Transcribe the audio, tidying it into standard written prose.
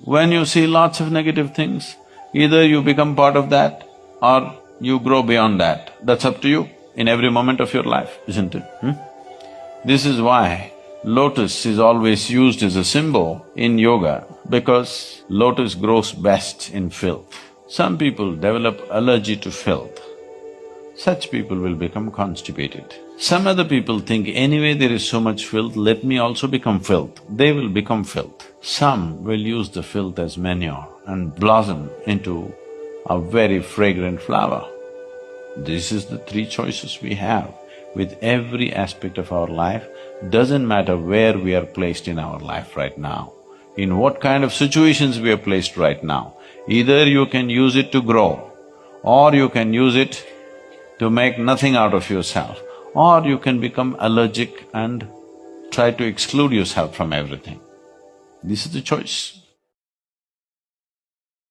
When you see lots of negative things, either you become part of that or you grow beyond that. That's up to you in every moment of your life, isn't it? This is why lotus is always used as a symbol in yoga, because lotus grows best in filth. Some people develop allergy to filth. Such people will become constipated. Some other people think, anyway there is so much filth, let me also become filth. They will become filth. Some will use the filth as manure and blossom into a very fragrant flower. This is the three choices we have with every aspect of our life. Doesn't matter where we are placed in our life right now, in what kind of situations we are placed right now. Either you can use it to grow, or you can use it to make nothing out of yourself, or you can become allergic and try to exclude yourself from everything. This is the choice.